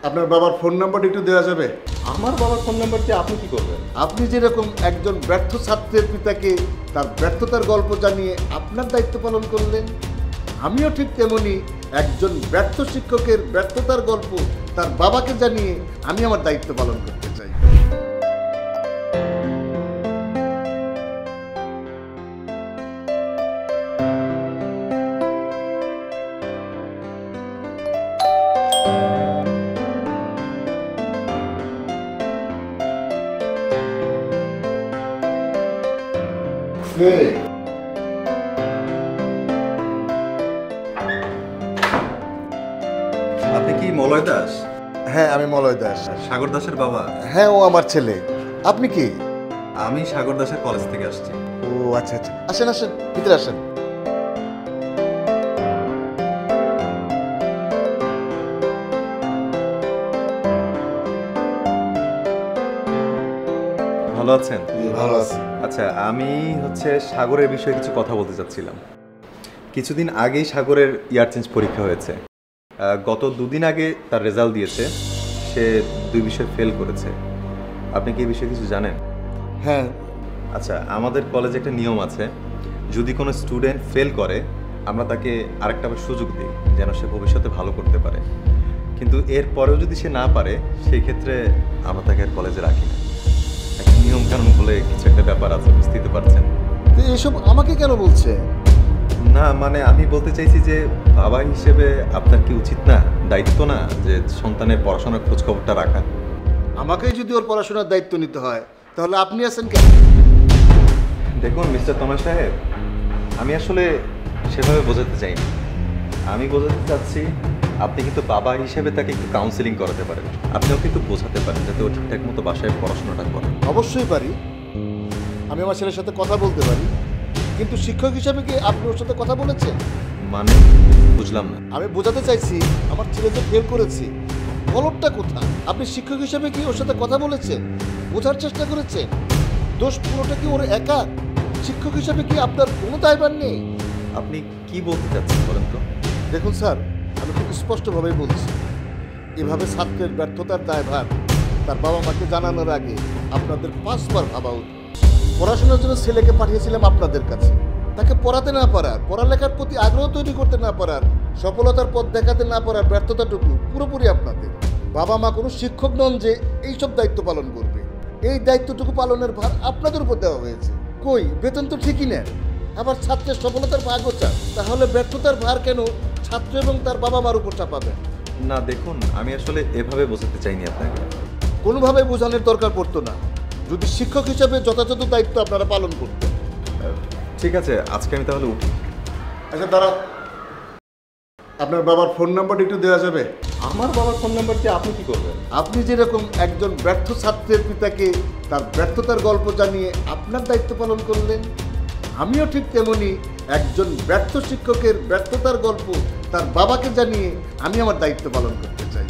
আপনার বাবার ফোন নাম্বারটা একটু দেওয়া যাবে? আমার বাবার ফোন নাম্বার দিয়ে আপনি কি করবেন? আপনি যেরকম একজন ব্যর্থ ছাত্রের পিতাকে তার ব্যর্থতার গল্প জানিয়ে আপনার দায়িত্ব পালন করলেন, আমিও ঠিক তেমনি একজন ব্যর্থ শিক্ষকের ব্যর্থতার গল্প তার বাবাকে জানিয়ে আমি আমার দায়িত্ব পালন করতে চাই। আপনি কি মলয় দাস? হ্যাঁ, আমি মলয় দাস। সাগর দাসের বাবা? হ্যাঁ, ও আমার ছেলে। আপনি কি? আমি সাগর দাসের কলেজ থেকে আসছি। ও আচ্ছা আচ্ছা, আসেন আসেন, ভিতরে আসেন। ভালো আছেন? ভালো আছি। আচ্ছা, আমি সাগরের বিষয়ে কিছু কথা বলতে চাচ্ছিলাম। কিছুদিন আগেই সাগরের ইয়ার চেঞ্জ পরীক্ষা হয়েছে। গত দুদিন আগে তার রেজাল্ট দিয়েছে। সে 2 বিষয় ফেল করেছে। আপনি কি এই বিষয়ে কিছু জানেন? হ্যাঁ। আচ্ছা, আমাদের কলেজে একটা নিয়ম আছে, যদি কোনো স্টুডেন্ট ফেল করে আমরা তাকে আরেকটা সুযোগ দিই যেন সে ভবিষ্যতে ভালো করতে পারে। কিন্তু এর পরেও যদি সে না পারে সেই ক্ষেত্রে আমরা তাকে আর কলেজে রাখি না। একটা নিয়ম কানুন বলে কিছু একটা ব্যাপার আছে, বুঝতেই তো পারছেন। তো এসব আমাকে কেন বলছে? না, মানে আমি বলতে চাইছি যে বাবা হিসেবে আপনার কি উচিত না, দায়িত্ব না, যে সন্তানের পড়াশোনার খোঁজ খবরটা রাখা? আমাকেই যদি ওর পড়াশোনার দায়িত্ব নিতে হয় তাহলে আপনি আছেন কেন? দেখুন মিস্টার তমা সাহেব, আমি আসলে সেভাবে বোঝাতে চাইনি। আমি বোঝাতে চাচ্ছি আপনি কিন্তু বাবা হিসেবে তাকে একটু কাউন্সেলিং করাতে পারেন। আপনি ওকে একটু বোঝাতে পারেন যাতে ও ঠিকঠাক মতো বাসায় পড়াশোনাটা করে। অবশ্যই পারি, আমি আমার ছেলের সাথে কথা বলতে পারি, কিন্তু শিক্ষক হিসাবে কি আপনি ওর সাথে কথা বলেছেন? মানে বুঝলাম না। আমি বোঝাতে চাইছি আমার ছেলে যে ফেল করেছে, গলতটা কোথায়? আপনি শিক্ষক হিসাবে কি ওর সাথে কথা বলেছেন, বোঝার চেষ্টা করেছেন? দোষ পুরোটা কি ওর একা? শিক্ষক হিসাবে কি আপনার কোনো দায়ভার নেই? আপনি কি বলতে চাচ্ছেন বলেন তো? দেখুন স্যার, আমি খুব স্পষ্টভাবেই বলছি, এভাবে ছাত্রের ব্যর্থতার দায়ভার তার বাবা মাকে জানানোর আগে আপনাদের 5 বার ভাবা উচিত। পড়াশোনার জন্য ছেলেকে পাঠিয়েছিলাম আপনাদের কাছে, তাকে পড়াতে না পারার, পড়ালেখার প্রতি আগ্রহ তৈরি করতে না পারার, সফলতার পথ দেখাতে না পারার ব্যর্থতাটুকু পুরোপুরি আপনাদের। বাবা মা কোনো শিক্ষক নন যে এইসব দায়িত্ব পালন করবে। এই দায়িত্বটুকু পালনের ভার আপনাদের উপর দেওয়া হয়েছে। কই, বেতন তো ঠিকই নেন, আবার ছাত্রের সফলতার ভাগও চান, তাহলে ব্যর্থতার ভার কেন ছাত্র এবং তার বাবা মার উপর চাপাবেন? না দেখুন, আমি আসলে এভাবে বোঝাতে চাইনি আপনাকে। কোনোভাবে বোঝানোর দরকার পড়তো না, যদি শিক্ষক হিসাবে যথাযথ দায়িত্ব আপনারা পালন করতেন। ঠিক আছে, আজকে আমি তাহলে উঠি। আচ্ছা দাঁড়া, আপনার বাবার ফোন নাম্বারটা একটু দেওয়া যাবে? আমার বাবার ফোন নাম্বার দিয়ে আপনি কি করবেন? আপনি যেরকম একজন ব্যর্থ ছাত্রের পিতাকে তার ব্যর্থতার গল্প জানিয়ে আপনার দায়িত্ব পালন করলেন, আমিও ঠিক তেমনি একজন ব্যর্থ শিক্ষকের ব্যর্থতার গল্প তার বাবাকে জানিয়ে আমি আমার দায়িত্ব পালন করতে চাই।